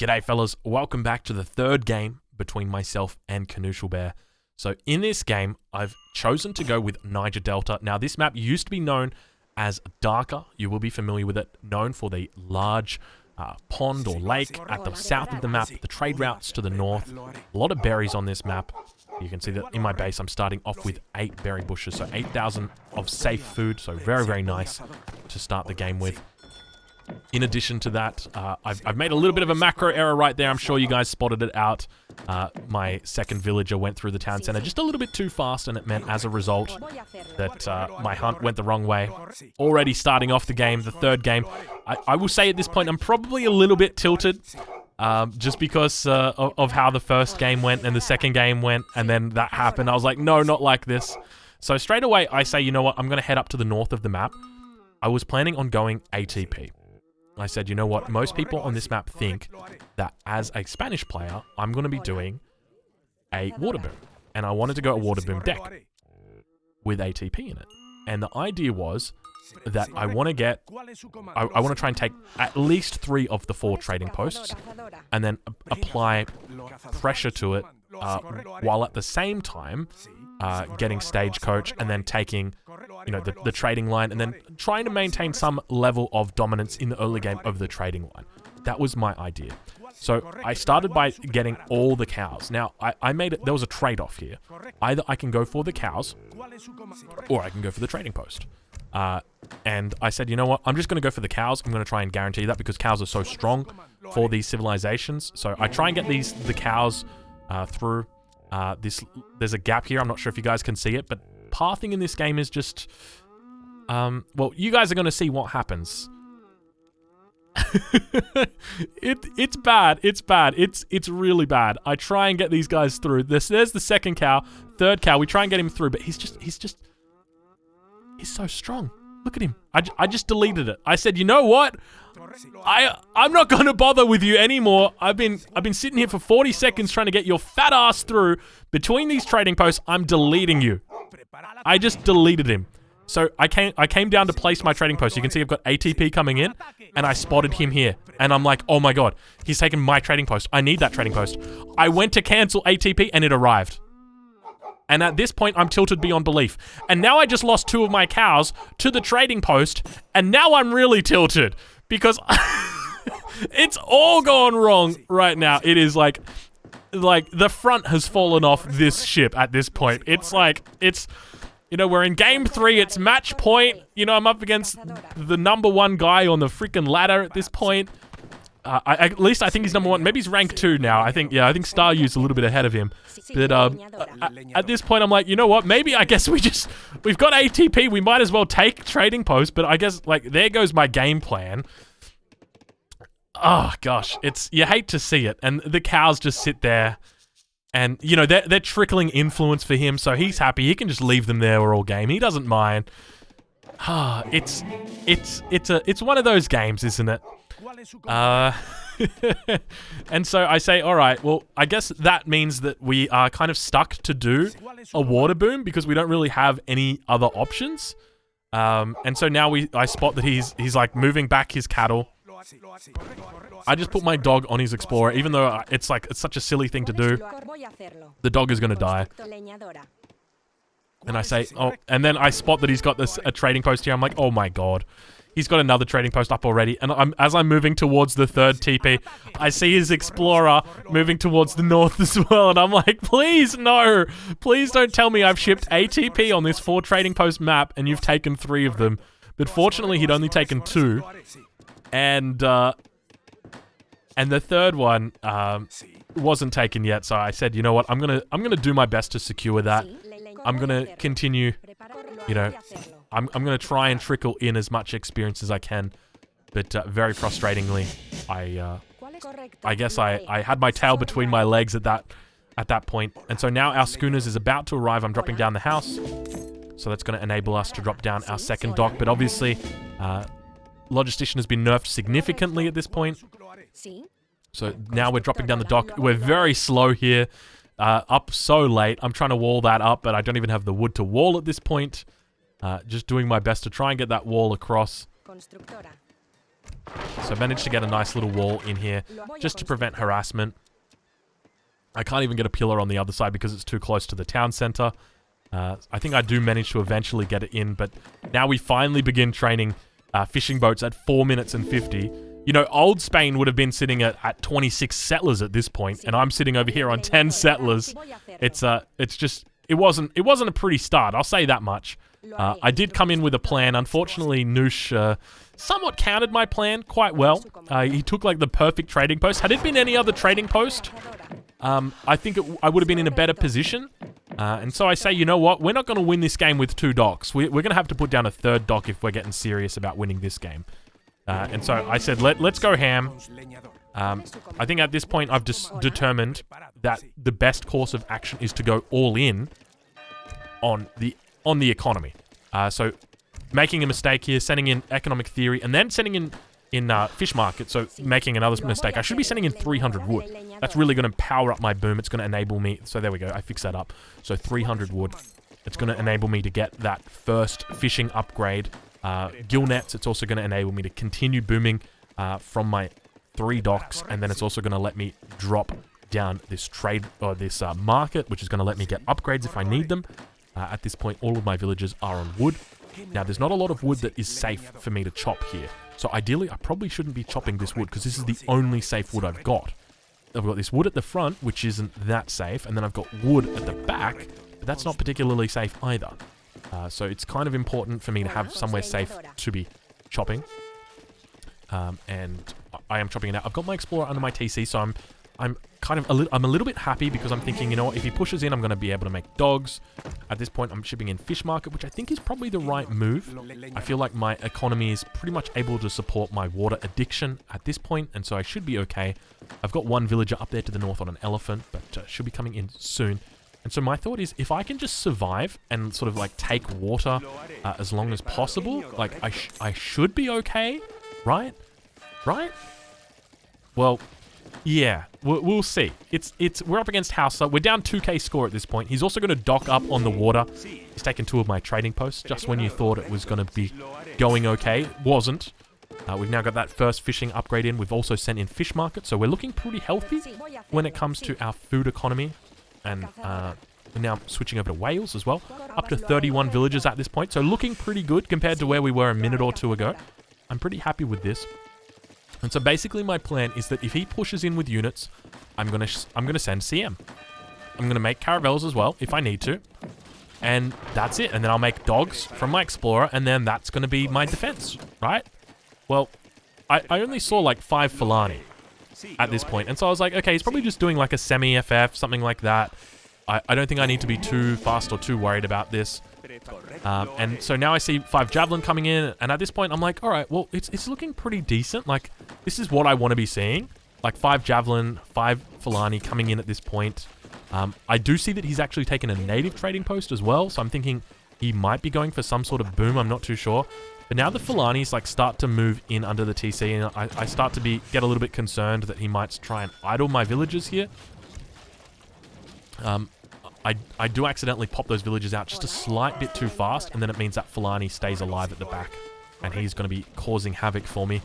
G'day fellas, welcome back to the third game between myself and Canoodle Bear. So in this game, I've chosen to go with Niger Delta. Now this map used to be known as Darker. You will be familiar with it, known for the large pond or lake at the south of the map, the trade routes to the north. A lot of berries on this map. You can see that in my base, I'm starting off with 8 berry bushes, so 8,000 of safe food, so very, very nice to start the game with. In addition to that, I've made a little bit of a macro error right there. I'm sure you guys spotted it out. My second villager went through the town center just a little bit too fast, and it meant as a result that my hunt went the wrong way. Already starting off the game, the third game. I will say at this point, I'm probably a little bit tilted. Just because of how the first game went and the second game went, and then that happened. I was like, no, not like this. So straight away, I say, you know what? I'm going to head up to the north of the map. I was planning on going ATP. I said, you know what? Most people on this map think that as a Spanish player, I'm going to be doing a water boom. And I wanted to go a water boom deck with ATP in it. And the idea was that I want to try and take at least 3 of the 4 trading posts and then apply pressure to it while at the same time getting stagecoach and then taking, you know, the trading line and then trying to maintain some level of dominance in the early game of the trading line. That was my idea. So I started by getting all the cows. Now, I made it, there was a trade-off here. Either I can go for the cows or I can go for the trading post. And I said, you know what, I'm just going to go for the cows. I'm going to try and guarantee that because cows are so strong for these civilizations. So I try and get the cows through there's a gap here. I'm not sure if you guys can see it, but pathing in this game is just, well, you guys are going to see what happens. It's bad. It's bad. It's really bad. I try and get these guys through. There's the second cow, third cow. We try and get him through, but he's so strong. Look at him. I just deleted it. I said, you know what? I'm not going to bother with you anymore. I've been sitting here for 40 seconds trying to get your fat ass through between these trading posts. I'm deleting you. I just deleted him. So I came down to place my trading post. You can see I've got ATP coming in, and I spotted him here. And I'm like, oh my god, he's taken my trading post. I need that trading post. I went to cancel ATP, and it arrived. And at this point, I'm tilted beyond belief. And now I just lost 2 of my cows to the trading post, and now I'm really tilted. Because it's all gone wrong right now. It is like the front has fallen off this ship at this point. It's like, you know, we're in game 3, it's match point. You know, I'm up against the #1 guy on the freaking ladder at this point. At least I think he's #1. Maybe he's rank 2 now. I think Staryu's a little bit ahead of him. But at this point, I'm like, you know what? Maybe I guess we've got ATP. We might as well take trading posts. But I guess, like, there goes my game plan. Oh, gosh. You hate to see it. And the cows just sit there. And, you know, they're trickling influence for him. So he's happy. He can just leave them there all game. He doesn't mind. It's one of those games, isn't it? And so I say, all right, well, I guess that means that we are kind of stuck to do a water boom because we don't really have any other options. And so now I spot that he's like moving back his cattle. I just put my dog on his explorer, even though it's such a silly thing to do. The dog is going to die. And I say, oh, and then I spot that he's got a trading post here. I'm like, oh my god. He's got another trading post up already. And as I'm moving towards the third TP, I see his explorer moving towards the north as well. And I'm like, please, no. Please don't tell me I've shipped ATP on this 4 trading post map and you've taken 3 of them. But fortunately, he'd only taken 2. And the third one wasn't taken yet. So I said, you know what? I'm gonna do my best to secure that. I'm gonna continue, you know, I'm going to try and trickle in as much experience as I can, but very frustratingly, I guess I had my tail between my legs at that point. And so now our schooners is about to arrive. I'm dropping down the house, so that's going to enable us to drop down our second dock. But obviously, Logistician has been nerfed significantly at this point. So now we're dropping down the dock. We're very slow here, up so late. I'm trying to wall that up, but I don't even have the wood to wall at this point. Just doing my best to try and get that wall across. So I managed to get a nice little wall in here just to prevent harassment. I can't even get a pillar on the other side because it's too close to the town center. I think I do manage to eventually get it in, but now we finally begin training fishing boats at 4 minutes and 50. You know, old Spain would have been sitting at 26 settlers at this point, and I'm sitting over here on 10 settlers. It's just, it wasn't a pretty start, I'll say that much. I did come in with a plan. Unfortunately, Noosh somewhat countered my plan quite well. He took like the perfect trading post. Had it been any other trading post, I think I would have been in a better position. And so I say, you know what? We're not going to win this game with 2 docks. We're going to have to put down a 3rd dock if we're getting serious about winning this game. And so I said, let's go ham. I think at this point I've just determined that the best course of action is to go all in on the economy. So making a mistake here, sending in economic theory, and then sending in fish market, so making another mistake. I should be sending in 300 wood. That's really going to power up my boom. It's going to enable me. So there we go. I fixed that up. So 300 wood. It's going to enable me to get that first fishing upgrade. Gill nets. It's also going to enable me to continue booming from my 3 docks, and then it's also going to let me drop down this trade or this market, which is going to let me get upgrades if I need them. At this point, all of my villages are on wood. Now, there's not a lot of wood that is safe for me to chop here. So ideally, I probably shouldn't be chopping this wood because this is the only safe wood I've got. I've got this wood at the front, which isn't that safe, and then I've got wood at the back, but that's not particularly safe either. So it's kind of important for me to have somewhere safe to be chopping. And I am chopping it out. I've got my Explorer under my TC, so I'm kind of I'm a little bit happy because I'm thinking, you know what, if he pushes in, I'm going to be able to make dogs. At this point, I'm shipping in fish market, which I think is probably the right move. I feel like my economy is pretty much able to support my water addiction at this point, and so I should be okay. I've got 1 villager up there to the north on an elephant, but should be coming in soon. And so my thought is, if I can just survive and sort of like take water as long as possible, like I should be okay, right? Right? Well, yeah, we'll see. We're up against Hausa. We're down 2k score at this point. He's also going to dock up on the water. He's taken 2 of my trading posts just when you thought it was going to be going okay. Wasn't. We've now got that first fishing upgrade in. We've also sent in fish market, so we're looking pretty healthy when it comes to our food economy. And we're now switching over to Wales as well. Up to 31 villages at this point, so looking pretty good compared to where we were a minute or 2 ago. I'm pretty happy with this. And so basically my plan is that if he pushes in with units, I'm gonna send CM. I'm gonna make caravels as well if I need to. And that's it. And then I'll make dogs from my Explorer, and then that's gonna be my defense, right? Well, I only saw like 5 Fulani at this point. And so I was like, okay, he's probably just doing like a semi-FF, something like that. I don't think I need to be too fast or too worried about this. And so now I see 5 Javelin coming in, and at this point I'm like, all right, well, it's looking pretty decent. Like, this is what I want to be seeing. Like 5 Javelin, 5 Fulani coming in at this point. I do see that he's actually taken a native trading post as well, so I'm thinking he might be going for some sort of boom. I'm not too sure. But now the Fulanis like start to move in under the TC, and I start to get a little bit concerned that he might try and idle my villagers here. I do accidentally pop those villagers out just a slight bit too fast, and then it means that Fulani stays alive at the back, and he's going to be causing havoc for me.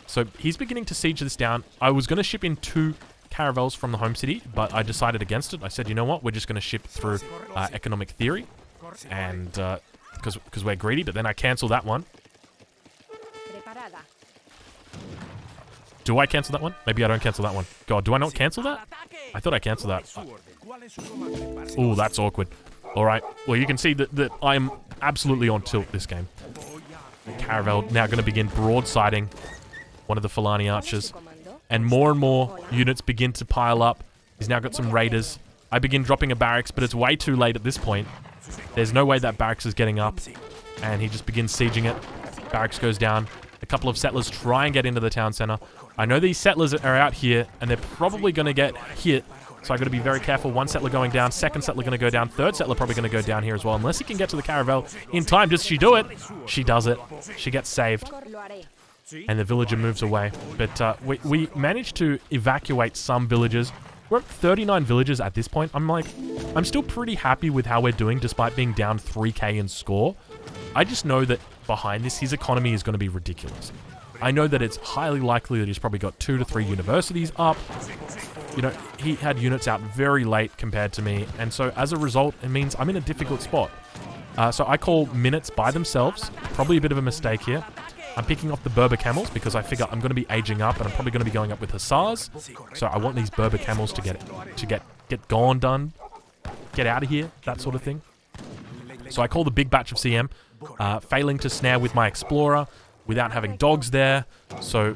So he's beginning to siege this down. I was going to ship in 2 caravels from the home city, but I decided against it. I said, you know what, we're just going to ship through economic theory, and because we're greedy, but then I cancel that one. Do I cancel that one? Maybe I don't cancel that one. God, do I not cancel that? I thought I canceled that. Oh, that's awkward. All right. Well, you can see that I'm absolutely on tilt this game. Caravel now going to begin broadsiding one of the Fulani archers. And more units begin to pile up. He's now got some raiders. I begin dropping a barracks, but it's way too late at this point. There's no way that barracks is getting up. And he just begins sieging it. Barracks goes down. A couple of settlers try and get into the town center. I know these settlers are out here, and they're probably going to get hit. So I've got to be very careful. 1 settler going down, 2nd settler going to go down, 3rd settler probably going to go down here as well. Unless he can get to the caravel in time. Does she do it? She does it. She gets saved. And the villager moves away. But we managed to evacuate some villagers. We're at 39 villagers at this point. I'm still pretty happy with how we're doing despite being down 3k in score. I just know that behind this, his economy is going to be ridiculous. I know that it's highly likely that he's probably got 2 to 3 universities up. You know, he had units out very late compared to me, and so as a result, it means I'm in a difficult spot. So I call minutes by themselves. Probably a bit of a mistake here. I'm picking off the Berber camels because I figure I'm going to be aging up, and I'm probably going to be going up with hussars. So I want these Berber camels to get gone, done, get out of here, that sort of thing. So I call the big batch of CM, failing to snare with my explorer without having dogs there. So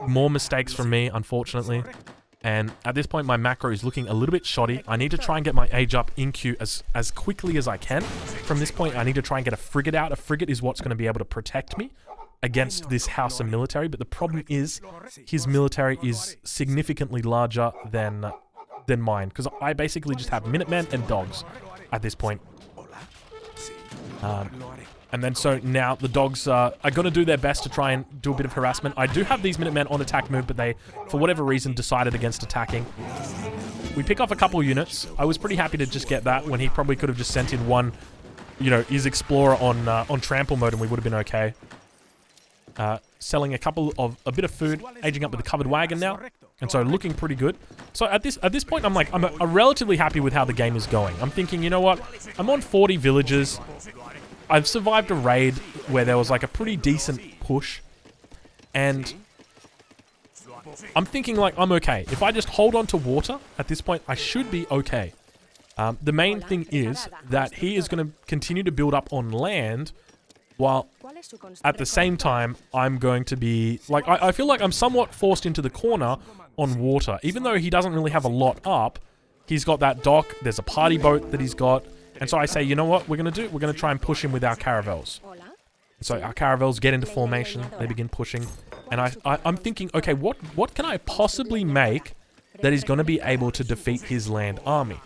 more mistakes from me, unfortunately. And at this point, my macro is looking a little bit shoddy. I need to try and get my age up in queue as quickly as I can. From this point, I need to try and get a frigate out. A frigate is what's going to be able to protect me against this house of military. But the problem is, his military is significantly larger than mine, because I basically just have Minutemen and dogs at this point. And then so now the dogs are going to do their best to try and do a bit of harassment. I do have these Minutemen on attack move, but they, for whatever reason, decided against attacking. We pick off a couple units. I was pretty happy to just get that when he probably could have just sent in one, you know, his explorer on trample mode, and we would have been okay. Selling a bit of food, aging up with the covered wagon now, and so looking pretty good. So at this point, I'm relatively happy with how the game is going. I'm thinking, you know what? I'm on 40 villages. I've survived a raid where there was like a pretty decent push, and I'm thinking like I'm okay. If I just hold on to water at this point, I should be okay. The main thing is that he is going to continue to build up on land, while at the same time, I'm going to be like, I feel like I'm somewhat forced into the corner on water. Even though he doesn't really have a lot up, he's got that dock, there's a party boat that he's got. And so I say, you know what we're going to do? We're going to try and push him with our caravels. So our caravels get into formation, they begin pushing. And I'm thinking, okay, what can I possibly make that is going to be able to defeat his land army?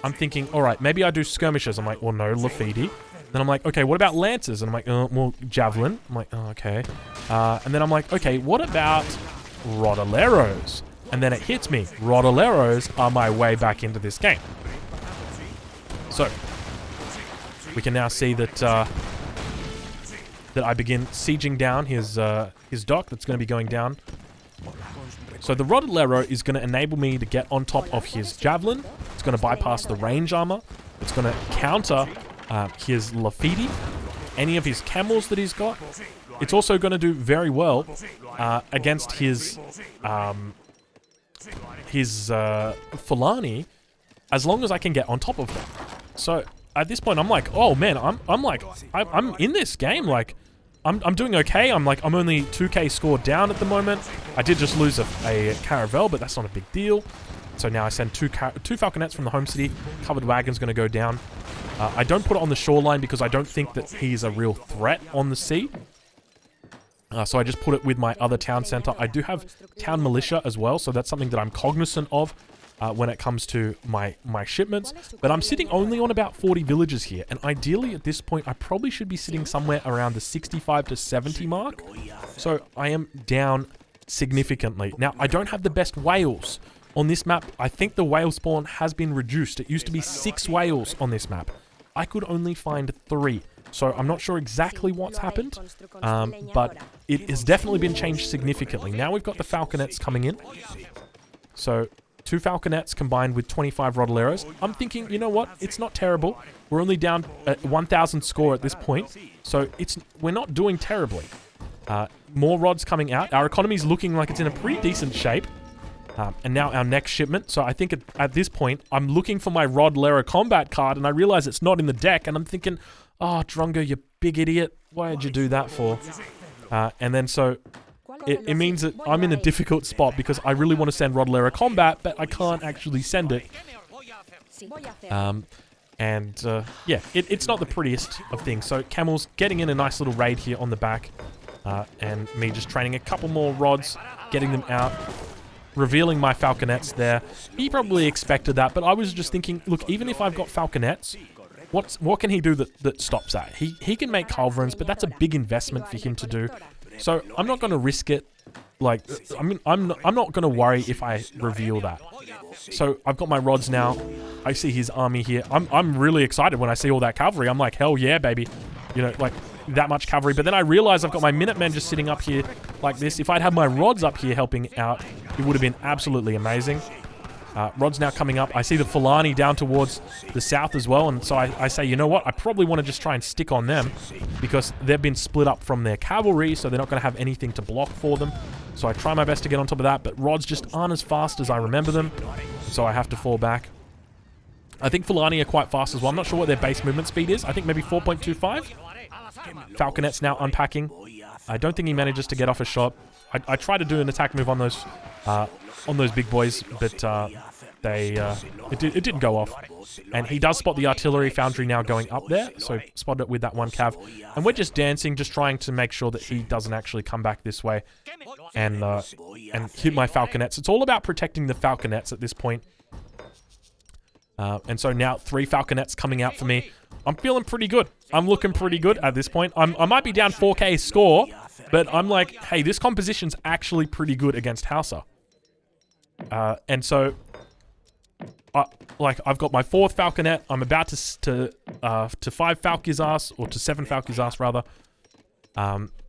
I'm thinking, all right, maybe I do skirmishers. I'm like, well, no, Lafidi. Then I'm like, okay, what about lancers? And I'm like, well, javelin. I'm like, oh, okay. And then I'm like, okay, what about rodoleros? And then it hits me. Rodoleros are my way back into this game. So we can now see that that I begin sieging down his dock. That's going to be going down. So the Rodolero is going to enable me to get on top of his javelin. It's going to bypass the range armor. It's going to counter his Lafidi, any of his camels that he's got. It's also going to do very well against his Fulani, as long as I can get on top of them. So at this point, I'm like, oh man, I'm in this game. Like, I'm doing okay. I'm only 2k scored down at the moment. I did just lose a caravel, but that's not a big deal. So now I send two falconettes from the home city. Covered wagon's going to go down. I don't put it on the shoreline because I don't think that he's a real threat on the sea. So I just put it with my other town center. I do have town militia as well, so that's something that I'm cognizant of when it comes to my shipments. But I'm sitting only on about 40 villages here, and ideally at this point I probably should be sitting somewhere around the 65 to 70 mark. So I am down significantly. Now, I don't have the best whales on this map. I think the whale spawn has been reduced. It used to be 6 whales on this map. I could only find 3. So I'm not sure exactly what's happened, but it has definitely been changed significantly. Now we've got the falconettes coming in. So 2 falconettes combined with 25 rodoleros. I'm thinking, you know what? It's not terrible. We're only down at 1,000 score at this point. So we're not doing terribly. More rods coming out. Our economy's looking like it's in a pretty decent shape. And now our next shipment. So I think at this point, I'm looking for my Rodolero combat card, and I realize it's not in the deck, and I'm thinking, oh, Drongo, you big idiot. Why did you do that for? And then so it means that I'm in a difficult spot because I really want to send Rodolero combat, but I can't actually send it. Yeah, it's not the prettiest of things. So Camel's getting in a nice little raid here on the back, and me just training a couple more rods, getting them out, revealing my falconettes there. He probably expected that, but I was just thinking, look, even if I've got falconettes, what can he do that stops that? He can make culverins, but that's a big investment for him to do. So I'm not going to risk it. Like, I mean, I'm not going to worry if I reveal that. So I've got my rods now. I see his army here. I'm really excited when I see all that cavalry. I'm like, hell yeah, baby. You know, like, that much cavalry. But then I realized I've got my Minutemen just sitting up here like this. If I'd had my rods up here helping out, it would have been absolutely amazing. Rod's now coming up. I see the Fulani down towards the south as well. And so I say, you know what? I probably want to just try and stick on them because they've been split up from their cavalry, so they're not going to have anything to block for them. So I try my best to get on top of that, but rods just aren't as fast as I remember them. So I have to fall back. I think Fulani are quite fast as well. I'm not sure what their base movement speed is. I think maybe 4.25. Falconette's now unpacking. I don't think he manages to get off a shot. I tried to do an attack move on those big boys, but it didn't go off. And he does spot the artillery foundry now going up there, so spot it with that one cav. And we're just dancing, just trying to make sure that he doesn't actually come back this way and hit my falconets. It's all about protecting the falconets at this point. And so now 3 falconets coming out for me. I'm feeling pretty good. I'm looking pretty good at this point. I might be down 4k score, but I'm like, hey, this composition's actually pretty good against Hausa. And so, I've got my 4th falconet. I'm about to 5 Falkizars, or to 7 Falkizars rather.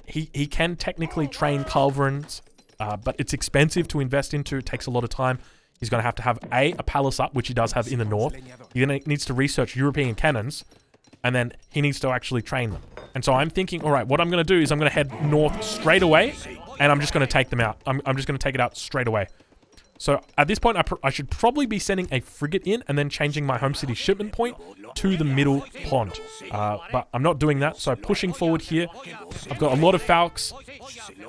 He can technically train culverins, but it's expensive to invest into. It takes a lot of time. He's going to have a palace up, which he does have in the north. He then needs to research European cannons, and then he needs to actually train them. And so I'm thinking, all right, what I'm going to do is I'm going to head north straight away, and I'm just going to take them out. I'm just going to take it out straight away. So at this point, I should probably be sending a frigate in and then changing my home city shipment point to the middle pond. But I'm not doing that, so pushing forward here. I've got a lot of Falks.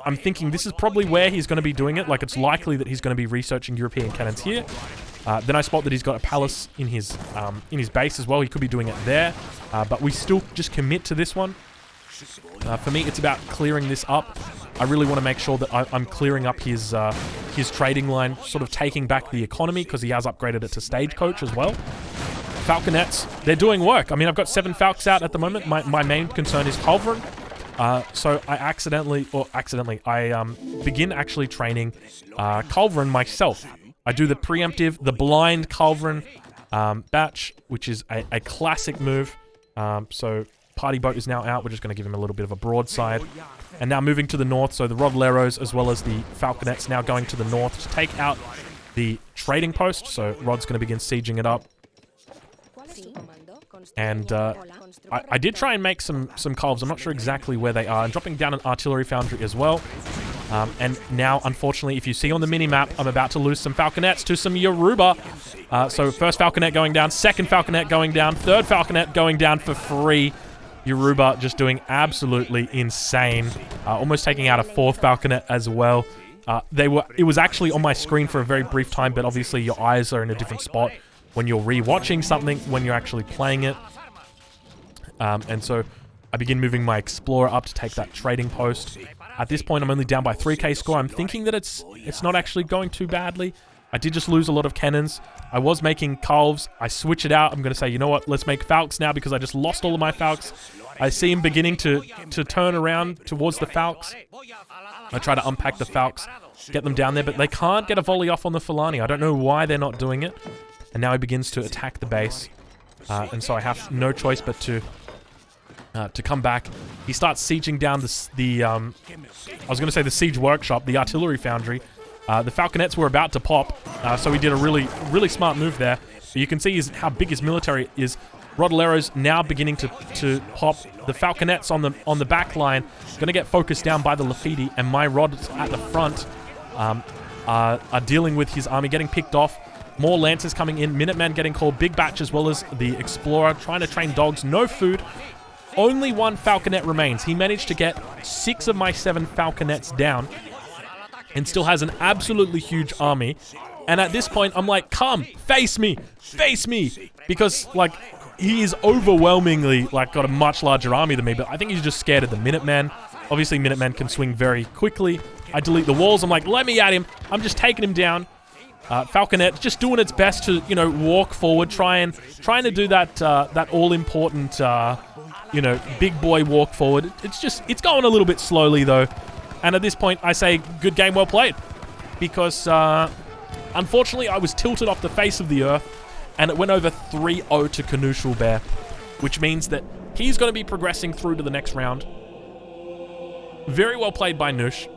I'm thinking this is probably where he's going to be doing it. Like, it's likely that he's going to be researching European cannons here. Then I spot that he's got a palace in his base as well. He could be doing it there. But we still just commit to this one. For me, it's about clearing this up. I really want to make sure that I'm clearing up his trading line, sort of taking back the economy, because he has upgraded it to stagecoach as well. Falconets, they're doing work. I mean, I've got 7 Falks out at the moment. My main concern is culverin. So I begin actually training culverin myself. I do the preemptive, the blind culverin batch, which is a classic move. So party boat is now out. We're just going to give him a little bit of a broadside. And now moving to the north, so the Rodleros as well as the Falconets now going to the north to take out the trading post. So Rod's going to begin sieging it up. And I did try and make some calves. I'm not sure exactly where they are. I'm dropping down an artillery foundry as well. And now, unfortunately, if you see on the mini-map, I'm about to lose some Falconets to some Yoruba. So first Falconet going down, second Falconet going down, third Falconet going down for free. Yoruba just doing absolutely insane. Almost taking out a 4th Falconet as well. It was actually on my screen for a very brief time, but obviously your eyes are in a different spot when you're re-watching something, when you're actually playing it. And so I begin moving my Explorer up to take that trading post. At this point, I'm only down by 3k score. I'm thinking that it's not actually going too badly. I did just lose a lot of cannons. I was making calves. I switch it out. I'm going to say, you know what? Let's make Falks now because I just lost all of my Falks. I see him beginning to turn around towards the Falks. I try to unpack the Falks, get them down there, but they can't get a volley off on the Fulani. I don't know why they're not doing it. And now he begins to attack the base. And so I have no choice but to come back. He starts sieging down I was going to say the siege workshop, the artillery foundry. The Falconets were about to pop, so he did a really, really smart move there. But you can see how big his military is. Rodlero's now beginning to pop. The Falconets on the back line going to get focused down by the Lafidi, and my rods at the front are dealing with his army getting picked off. More Lancers coming in, Minutemen getting called, big batch as well as the Explorer trying to train dogs. No food. Only 1 Falconet remains. He managed to get 6 of my 7 Falconets down and still has an absolutely huge army. And at this point, I'm like, come, face me, because, like, he is overwhelmingly, like, got a much larger army than me, but I think he's just scared of the Minutemen. Obviously, Minutemen can swing very quickly. I delete the walls. I'm like, let me at him. I'm just taking him down. Falconet just doing its best to, you know, walk forward, trying to do that all-important, you know, big boy walk forward. It's going a little bit slowly, though. And at this point, I say, good game, well played. Because, unfortunately, I was tilted off the face of the earth, and it went over 3-0 to Canushal Bear, which means that He's going to be progressing through to the next round. Very well played by Noosh.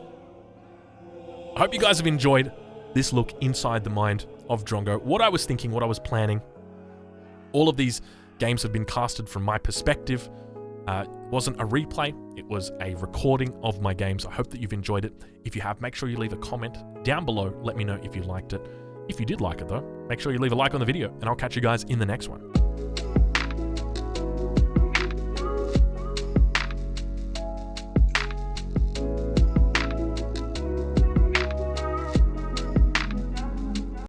I hope you guys have enjoyed this look inside the mind of Drongo. What I was thinking, what I was planning. All of these games have been casted from my perspective. It wasn't a replay, it was a recording of my games. I hope that you've enjoyed it. If you have, make sure you leave a comment down below. Let me know if you liked it. If you did like it though, make sure you leave a like on the video, and I'll catch you guys in the next one.